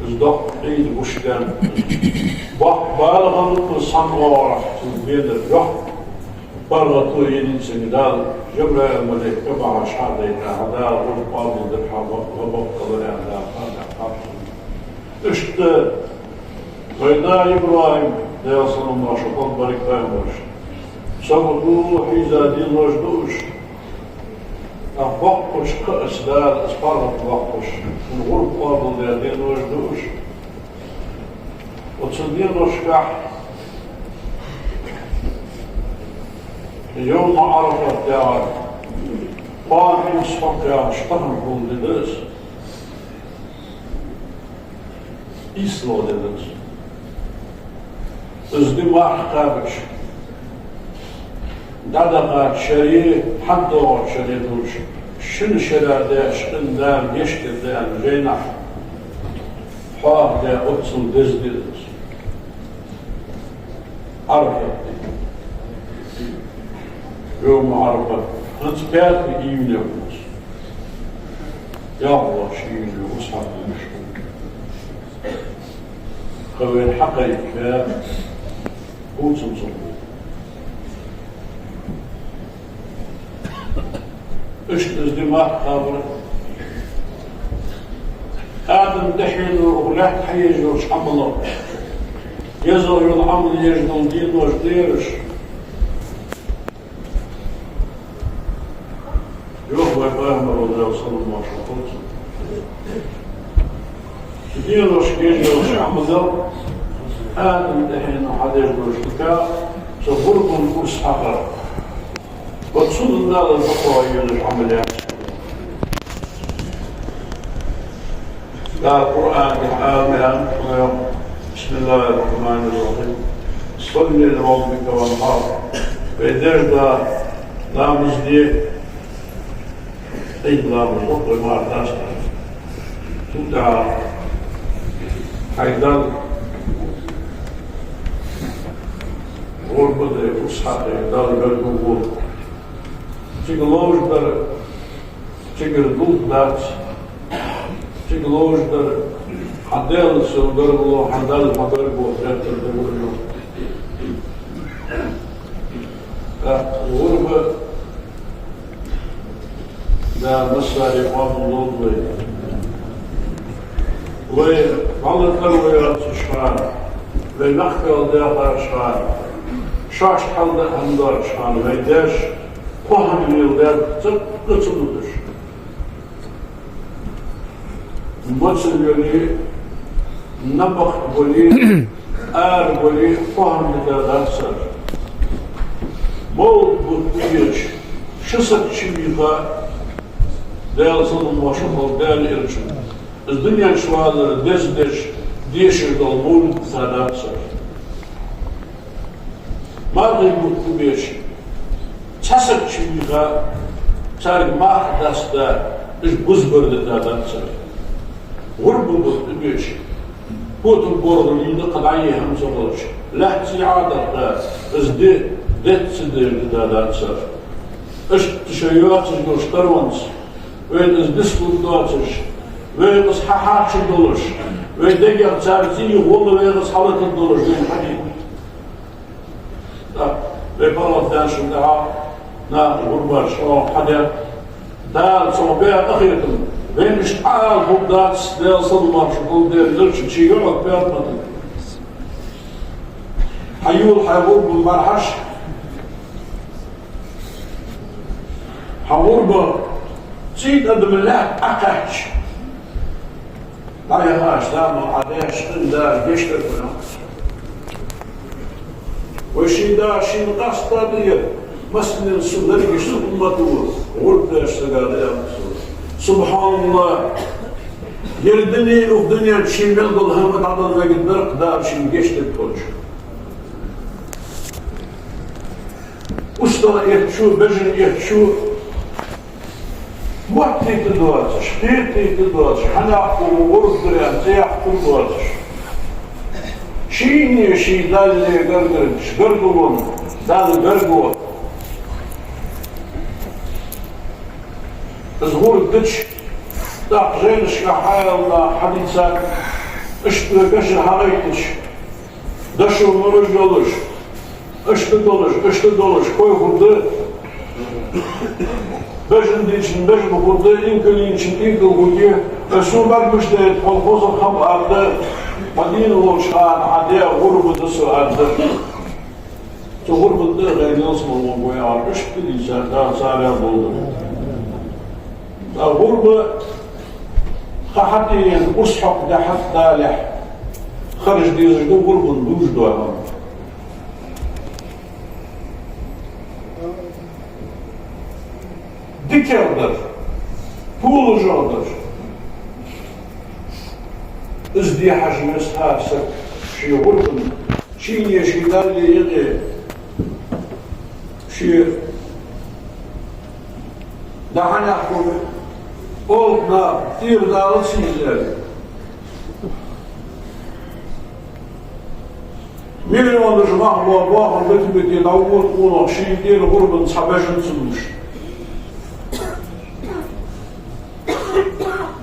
ازدق قيد وشدان بالغ الصنوار بين الرح برطو ينسى دال جبرائيل الملك كبع شهادة هذا والقاضي ذبح وبقى هذا اشت غيدا إبراهيم ده صلى الله عليه وسلم بارك بيمرش سبقوا حيزا دين رجدوش أفقش كأسدال أسفار أفقش الغرب قاضي ده دين رجدوش وتصدين رشكح يوم عرفة دار قام يصفق يا اشتغل كل درس إسلو درس ازدماغ قابش دادقات شريع حتى شريع دوش شن شرع ده شن دام يشتر ده جينا حاق ده أتصل درس عرفة يوم عرفة أنت كاتب إيمن يومس يا الله شيء وصحة المشهور خوين حقيقة هو تنصر إيش الازدماء خابرة آدم دحين ولا تحيج وش عمله يزر العمل يجدل دين وجديرش يوم إبراهيم رضي الله عنه وشكرته دين وشكيج وش عمله آدم دحين وحديج وشكا سفركم كرس حقر وتصل الله للبقوة العمليات لا القرآن آمين بسم الله الرحمن الرحيم صل لربك وانحر بإدرد لامز دي أي لامز وقت ما أرداشت تدعى حيدان غربة فسحة دار بالقبول تيجلوش در تيجر دوت دات تيجلوش در حدال سودر بلو حدال حدال بو ترتر دبلو غربة دا مسار يقام الله وي والله تروي شحال وي نخل دا شحال شاش حل دا هندار شحال ويداش قوهم يلدار تقصدوش مصر يلي نبخ بولي بولي قوهم يلدار سر بول بطيش شسك شبيقا دال صدم وشمال دال إرشم الدنيا شوال دش ديش الدلمون سادات سر ما غيبوت بيش تسك شبيقا تارك ما أحدث إيش بزبر دا سر غرب بيش بوت البورغ اللي قضعيه همزة غلش لا تسيعادة ازدي ديت سدير دا سر إيش تشيوات إيش ترونس وين ازدسكو دواتش وين اصحاحات شدولش وين دقيق تارتي والله وين اصحابات الدولش وين حديد بيبرد دان شدها نا غربة شو حدا دال صوبيا أخيركم بين مشعال بودات دال صدمة شغل دال زرش شيء يقعد بيات مدن حيول حيقول بالمرحش حوربة سيد أدم الله أكاش لا يهاش دام عداش تندار جشتر بناس وشي دا شي نقصد ديال مسن السنة اللي يشتغل أمته غرب اشتغال سبحان الله يردني وفدنيا شي ملقل همت عدد وقت برق دار شي مجيش تبتوش وسترى يهتشو بجن يهتشو وقتي تدواتش تيتي تدواتش حناقو وغرب دريان تيحكو دواتش شيني شي دالي قرقرش قرقلون دالي قرقوة ظهور الدتش داق جينش كحايا الله حديثات اشترك اشتر حريتش دشو مرش دولش اشتر دولش كوي خورده بجن ديشن بجن خورده إنكل ينشن إنكل خورده أسو bakmış da kolkozun kam ardı Madin oluşan adaya gurbudu su ardı Su gurbudu gaynos mu boya armış bir insan daha sağlar oldu غربة خحتين أسحق ده حتى لح خرج دي زجدو غربة ندوش دوها dikerdir, pulucudur. Izdiye hacimiz hafsak, vurgun, yeşillerle yedi, daha ne yapıyor? Olna, dirdalı sizler. Milyonlar mahvur, bahar betibeti, davul, ulan, şiir, vurgun, sabajın sunmuş.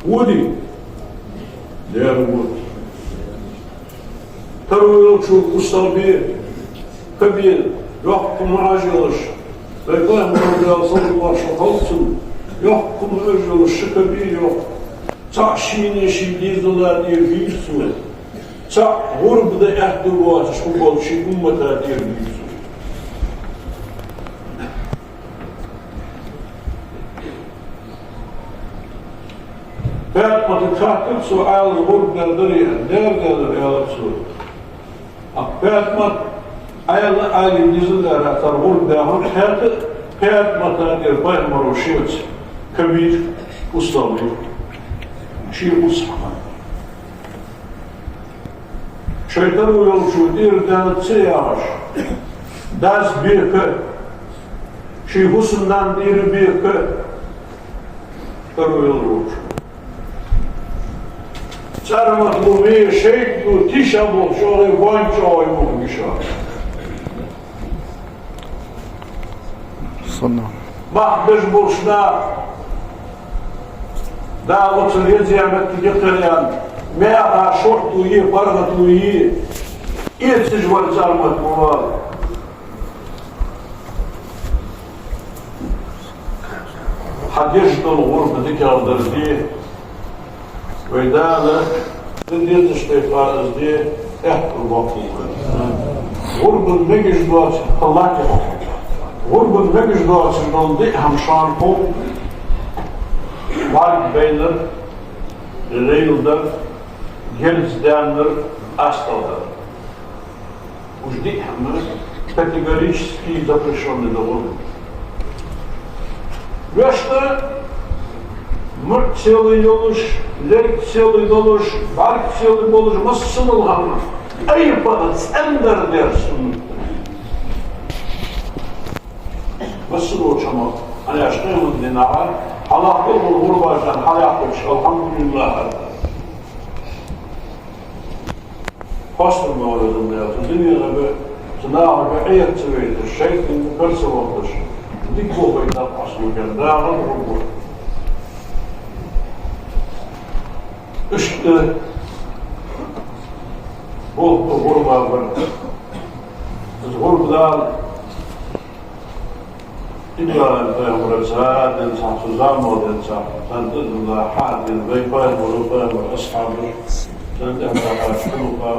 Woody, there wood. Taruyulçu, ustabi, kabir, yok kumacılış. Ve kıyamda sallılar şakalsın. Yok kumacılış, kabir yok. Ta şiine şiirdiler diye bir su. Ta gurbda ehdi var, şu bol şi ummata diye bir su. Fatma tahkik sual gurbedir ya, nerededir ya Resul? Fatma aylı diziller atar gurbehun hadi Fatma tadir baymaru şiiz kabir ustalı şiir ushaman. Şeytan uyuluşu dirden çiyaş daz bir kı şiir husundan diri bir kı uyuluşu. Sarmat luvi şeytu tişabu şöyle boyunca oymuş. Sonra. Mahbez burşna da oturuyor ziyaret gidiyorlar. Mea şort uyi, bargat uyi. İlsiz var sarmat muval. Hadis dolu gurbe dikardır diye. وإذا تديت استيقاظ دي احكوا بطول غرب المجش دوات الله كفر غرب المجش دوات ننضيق همشانكم vark beyler reylder gelizdenler astalder ujdi hamı kategorически запрещенный договор Вешта Мұрт целый олыш, лерк целый олыш, барк целый олыш, масын олғаны. Айпаға цәндер дерсін. Масын очама. Ана ашқымыз динағар, халақы ол ғұрбажан, халақы үш, алхамдулилlah. Қостыр мағалыдың дәлді. Дүниеға бі, сынағы бі айет цевейді, шайттың көрсі оқтыш. Дик болғайдар қасылы кен, дағын ғұрбыр. İşte bu gurba var. Biz gurbadan İdiyal Peygamber Sa'adın sahsızam oldun sahsızam da hadin ve Peygamber ve ashabı sende hakkı var.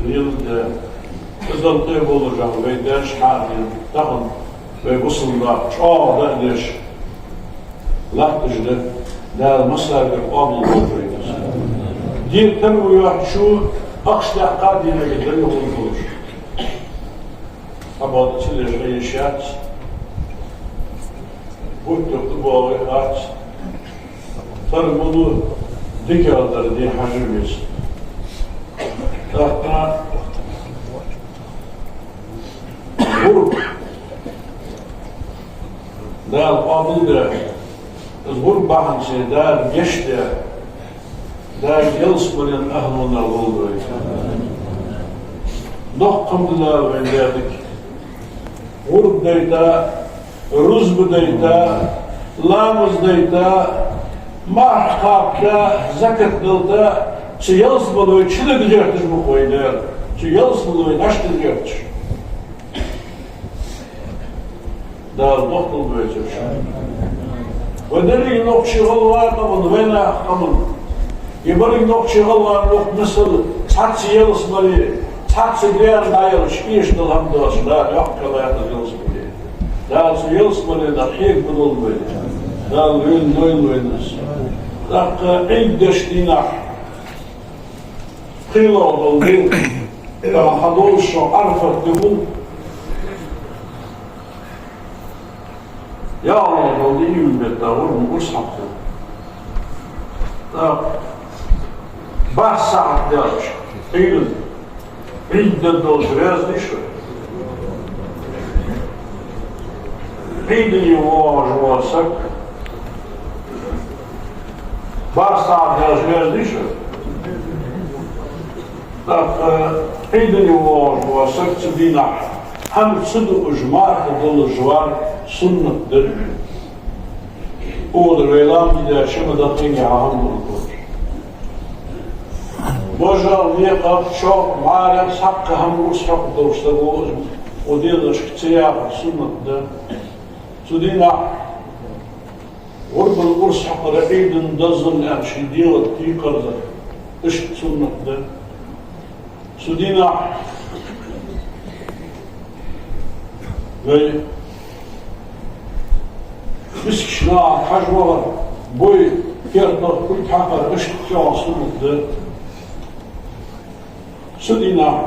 Yıldaızıltı olacak ve derş hadin tahın ve busunda çoğda derş lahtıcıda da maslardır ağabey Dir tanııyor şu akşam kadine gidiyor olur. Ama çileşme yaşat. Bu tuttu bu aç. Tanı bunu dikarlar diye hacimiz. Hatta grup da abıldı. Grup bahçe da geçti. Da yılsmının ahlına oldu. Dokkumdular ve derdik. Grup deyta, Ruzbu deyta, Lamız deyta, Mahkabda, Zakat deyta, Ze yalnız balığı çile diyecektir bu koyunlar. Ze yalnız balığı naş diyecektir. Daha doktor böylece. Ve nereye nokçığı var kamın, ve ne kamın. Yemerin nokçığı var yok nasıl, çatsı yalnız balığı, çatsı diğer dayalı, şiş dolamda olsun, daha yok kalayatı yalnız balığı. Daha ze yalnız balığı da hek bulur böyle. Daha lüyün doyuluyunuz. Daha ilk deştiğine قيل والله حضوش عرفت تقول يا الله دين بالدور مصحف بس ساعة درج قيل عدة دوزرياز نشر قيل يواج واسك بس ساعة درج نشر قيدني وسكت دينا هم صدق اجماع دول جوار سنة در اول ويلام إذا شمدتين يعهم الكل بوجر ليقى شوق معارك حق هم وسحق دوشتغوز وديدش كتياب سنة در سدينا ورب الورسحق رقيدن دزن أمشي ديوت تيقرد اشت سنة در سدينا ve biskişna hacmalar boy yerler kul takar ışık yasıldı Sudina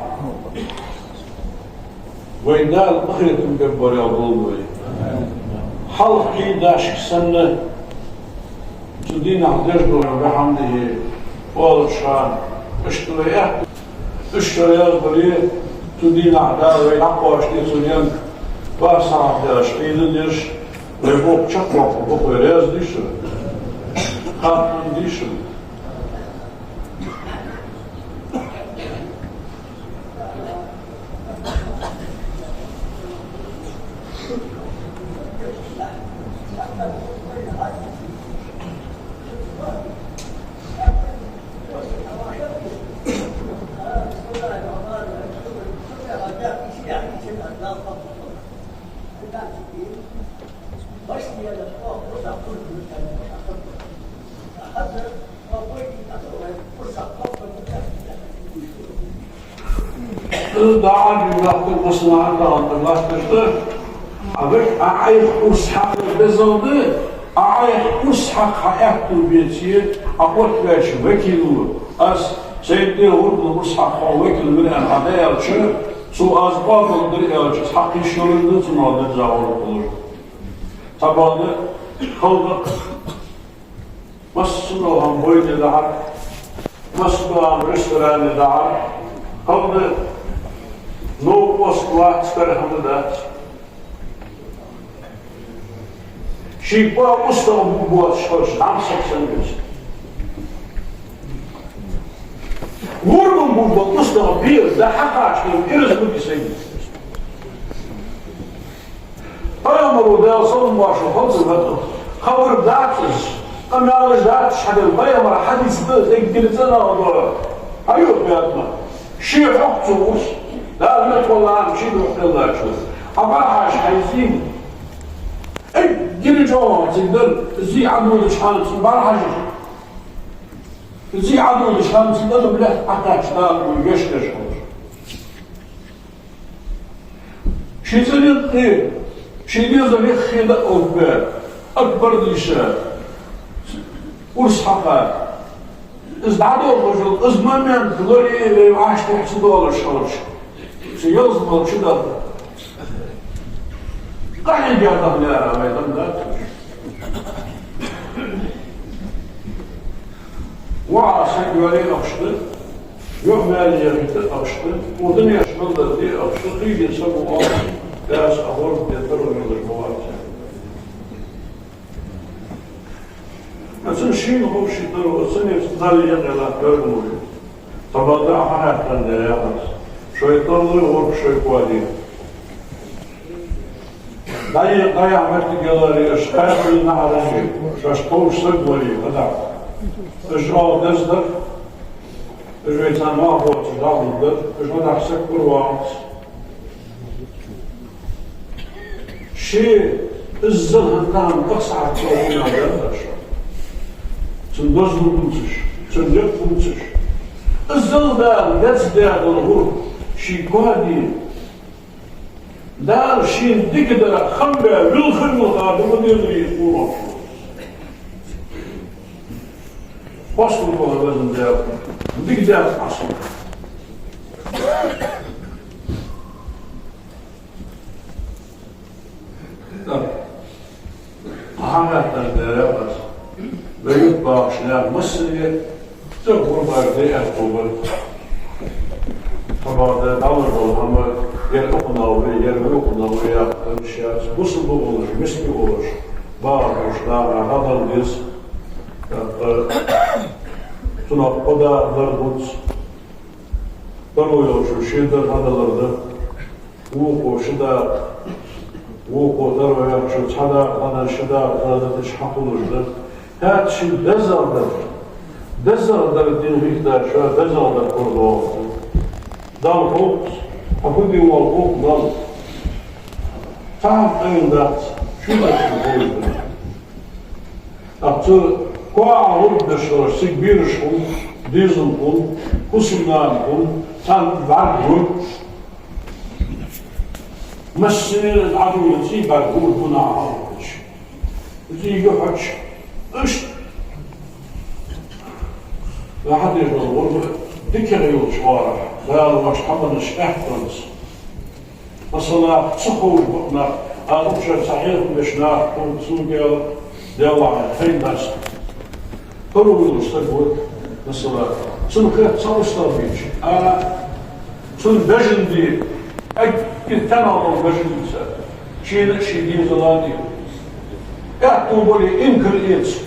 ve dal ahiretin bebbari oldu halkı daşk senne Sudina derdo ve hamdihi ol şan ıştıraya اشتريت بري تدين أعداء وينقوش دي سنين واسع ديش قيد ديش ويبوك شقوق وبوك ويريز ديش خاتم ديش دعا بيلاقي مصنع الله تشتغل أبيك أعيش أسحق بزودة أعيش أسحق حياته بيتيه أقول ليش وكيله أس سيدي ورد أسحق وكيل من الحدايا شو سو أسباب الدنيا حق الشغل تنادى زاور كله طبعا خلق مسلوهم بيت دعاء مسلوهم رستوران دعاء خلق نو Moskva skarhamda Şipa Mustafa bu şoş amsaksan göz Vurdum bu Mustafa bir daha kaçtım irz bu diseyim Ayamaru da son başı hazırladı Kavur dağıtız Kameralış dağıtış hadil bayamara hadisde ekdirizden aldı Hayır beyatma Şi hukçumuz لا لا والله عم شيء بروح الله شوف أبرحش عايزين أي جري جوا تقدر زي عدو الشحن برحش زي عدو الشحن تقدر بلا حتى تشتغل ويجش تشتغل شيء زي الخير شيء زي الخير أكبر أكبر ديشة ورسحقة إزدادوا الرجل إزمامين تقولي عاش تحسدوا على الشرش يظهر شدة قاعد يعطى لا أبدا لا وعشان يوري أشتر يوم ما يجي أشتر ودنيا شمال دي أشتر خير يسمو داس أهور يترون من المواد مثلا شيء هو شيء ترى سنة تدل يلا كلامه طبعا ده حاجة تانية Şöyle olur şöyle koydu. Dayı Ahmet'in gelari şkayfı naharı. Şaştol şık böyle kadar. Şöyle destek weet aan wat wordt gedaan, dus wat dat ze kurwaat. She is een naam afzaak over naar de zijn dos doeltjes, zijn jeugddoeltjes. Is daar, dat is daar dan hoor. She kwadi. Daar she dikke daar gamba wil gaan, de manier die kurwaat. Pas voor was een deel. Dik daar as. Dan hangt er de was. Weet pas naar Messie. Zo voorbij de ervoor. Maar de andere gaan we hier op en over, hier op en over. Ja, een schaats. Bussenbewoners, misbewoners. Barbers, daar hadden dus. Toen op poda darbuts. Parojo şurada hadalarda. Uko şurada. Uko daraya şu çada ana şurada da şapulurdu. Her şey dezarda. Dezarda dinlikler şu dezarda kurdu. Dal hop. Akudi wal hop dal. Tam ayında şurada kurdu. Aptı qua hoorde zoals zich bieren deze kon, kusumdan kon, tan vargun. Mesele aduleti vargun buna almış. Ziyo haç, üst. Ve hadi yolu dikkat yol çağıra. Ve başkanın şehtans. Mesela sıkıl buna, almışlar sahih meşna, konsumiyor, devam etmez. Torul ustagod, mesela, sun kıt çalıştırmış. Sun beşindi, ekten alın beşindiyse, şeyle şeydiği zaman değil. Bu böyle inkıliyet.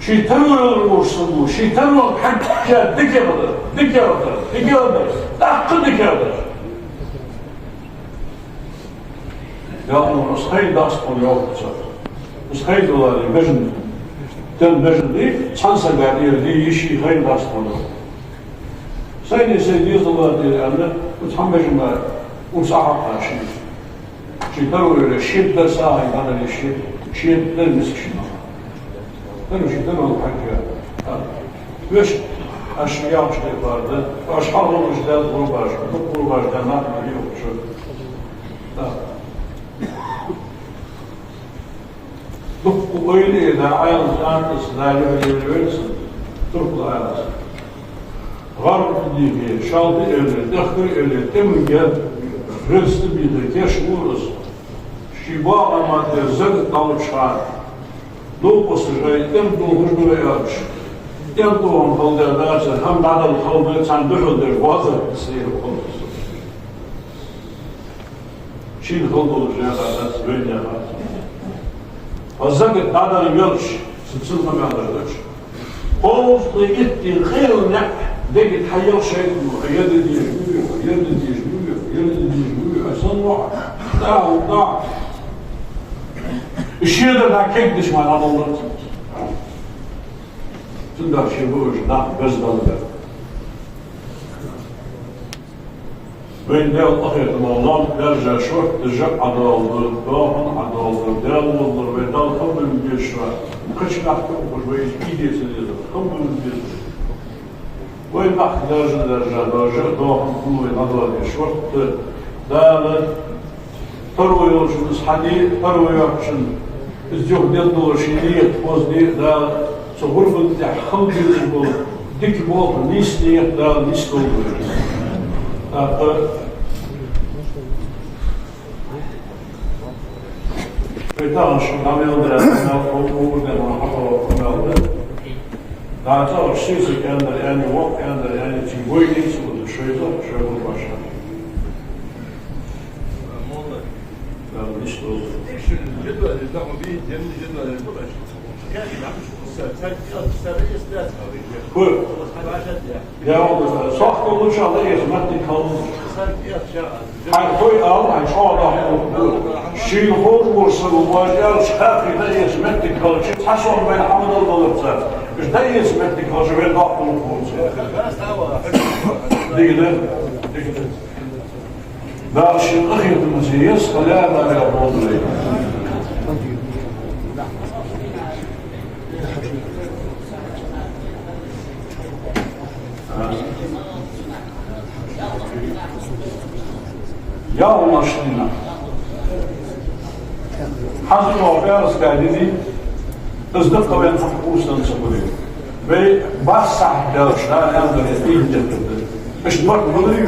Şeytanın olursun bu, şeytanın hakkı dikevadır, hakkı dikevadır. Ya onu sayı dastın yoktur. Schijnt wel dat je ten beşinde çansa geldi diye işi hayır bastırdı. Sayın seyirciler diye anne bu tam beşinde uçakta şimdi öyle şiddet sahibi bana şiddet miskişim. Ben şiddet ol hakika. Beş aşağı yapıştı vardı. Aşağı olmuş da bu başta ne yapıyor şu. Bu öyle de ayrıca sizlerle verirsin. Türk'le ayrıca. Garip diye şaldı evde, dehkır evde, temizge, rızkı bir de keşmuruz. Şiba amatı zık dalıp çıkar. Doğusu şeyden doğuş böyle yapmış. En doğum kaldı edersen hem dadal kaldı sen düşüldür, bazı seyir olursun. Şimdi kaldı olacak zaten böyle yapar. Azıcık dadal yolş, sıçılma gönderdir. Kovuzlu gitti, khirne, degi tayyar şeydi, yedi diyecmiyor, Sen var, da. İşiyede de kek düşman adamlar. Tüm der şey bu iş, bezdalı der. Ben de ahirdim Allah'ım, derce şort, dırcak adaldı, dağın adaldı, değerlidir ve dal kabulün bir şey var. Kaç nakti okumuş ve hiç idiyesi değildir, kabulün bir şey. Ve nakti derce, dağın kulu ve adaldı, şorttu, değerli, tarvı yolcunuz, hadi tarvı yapışın, biz yok deldoğu şeyliyet, bozdiyet, değerli, صغربت حمد الجبل ديك بوق نيس نيت دا نيس كولد Pedaž namelde na orde na namelde. Da to šizi ender en walk ender en ti vojnic u de šezo, šezo vaša. Da ništa. Jadwal da mu bi jadwal da Buyur. Ja, zacht olunca da hizmetli kalın. Hayır al, hayır çoğalda şilhur vursun, vajal şakide hizmetli kalıcı. Hasan ben hamdal dalıpsa. İşte hizmetli kalıcı ve dağılım vursun. Değil. Daha şimdi hizmetimizi yiyiz, kalâmâ yapıldı. Yağlaştığına Hazreti Muhabbez geldiğini ızdıkla ben hakkımızdan sıkılıyor ve baş sahipler elbette iyi getirdi. İşte bak bunu diyor.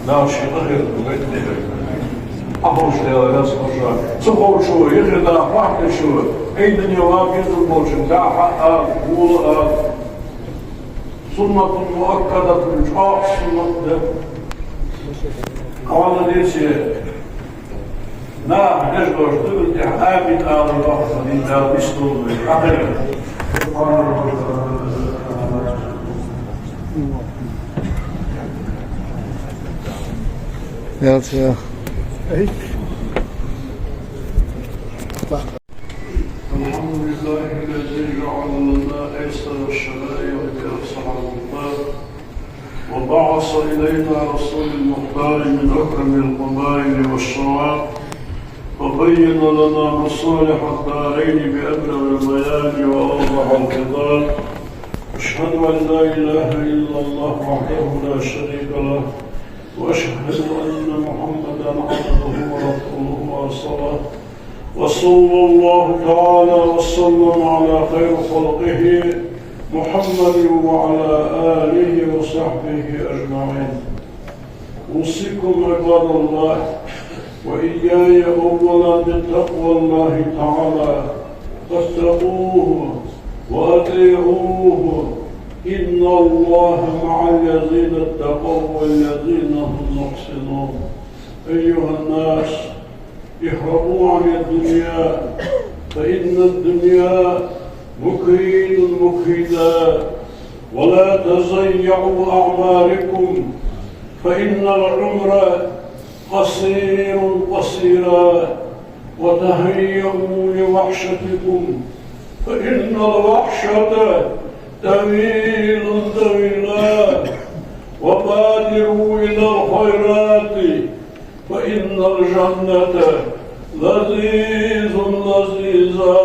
Daha şeyler yapıyor. Ahuşlar yazmışlar. Sıkılışıyor, yıkıda, farklışıyor. Eydin yavağa bir daha buğular. Sunnatun muakkadatun, çok sunnattır. Kavala diyesi, نحن نشكر التحام آل الوقت من دارمستو بالحقل Evet ya. Elhamdülillahi الذي جعل لنا أيسر الشرائع وأسهل الأمور وبعث إلينا رسول المختار من أكرم القبائل والشرائع وبين لنا مصالح الدارين بأبلغ البيان وأوضح الخطاب أشهد أن لا إله إلا الله وحده لا شريك له وأشهد أن محمدا عبده ورسوله وأرسله وصلى الله تعالى وسلم على خير خلقه محمد وعلى آله وصحبه أجمعين. أوصيكم عباد الله وإياي أولا بتقوى الله تعالى فاتقوه وأطيعوه إن الله مع الذين اتقوا والذين هم محسنون. أيها الناس اهربوا عن الدنيا فإن الدنيا مكيد مكيدا ولا تضيعوا أعماركم فإن العمر قصير قصيرا وتهيئوا لوحشتكم فإن الوحشة طويل طويلا وبادروا إلى الخيرات فإن الجنة لذيذ لذيذا.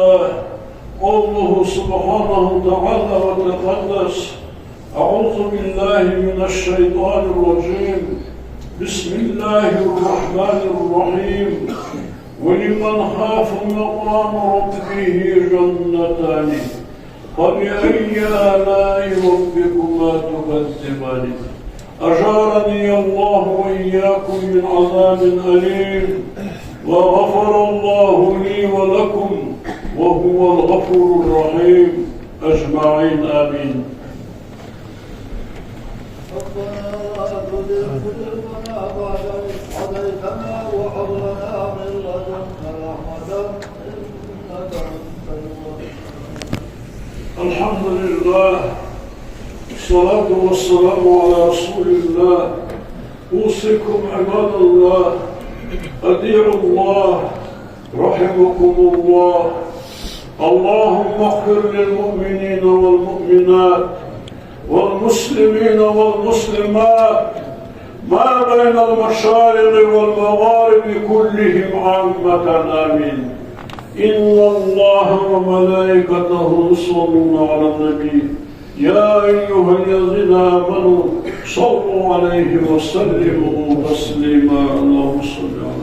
قوله سبحانه وتعالى وتقدس أعوذ بالله من الشيطان الرجيم بسم الله الرحمن الرحيم ولمن خاف مقام ربه جنتان فبأي آلاء ربكما تكذبان. أجارني الله وإياكم من عذاب أليم وغفر الله لي ولكم وهو الغفور الرحيم أجمعين آمين. الحمد لله الصلاة والسلام على رسول الله. أوصيكم عباد الله أطيعوا الله رحمكم الله. اللهم اغفر للمؤمنين والمؤمنات والمسلمين والمسلمات ما بين المشارق والمغارب كلهم عامة آمين. إن الله وملائكته يصلون على النبي يا أيها الذين آمنوا صلوا عليه وسلموا تسليما. اللهم صل على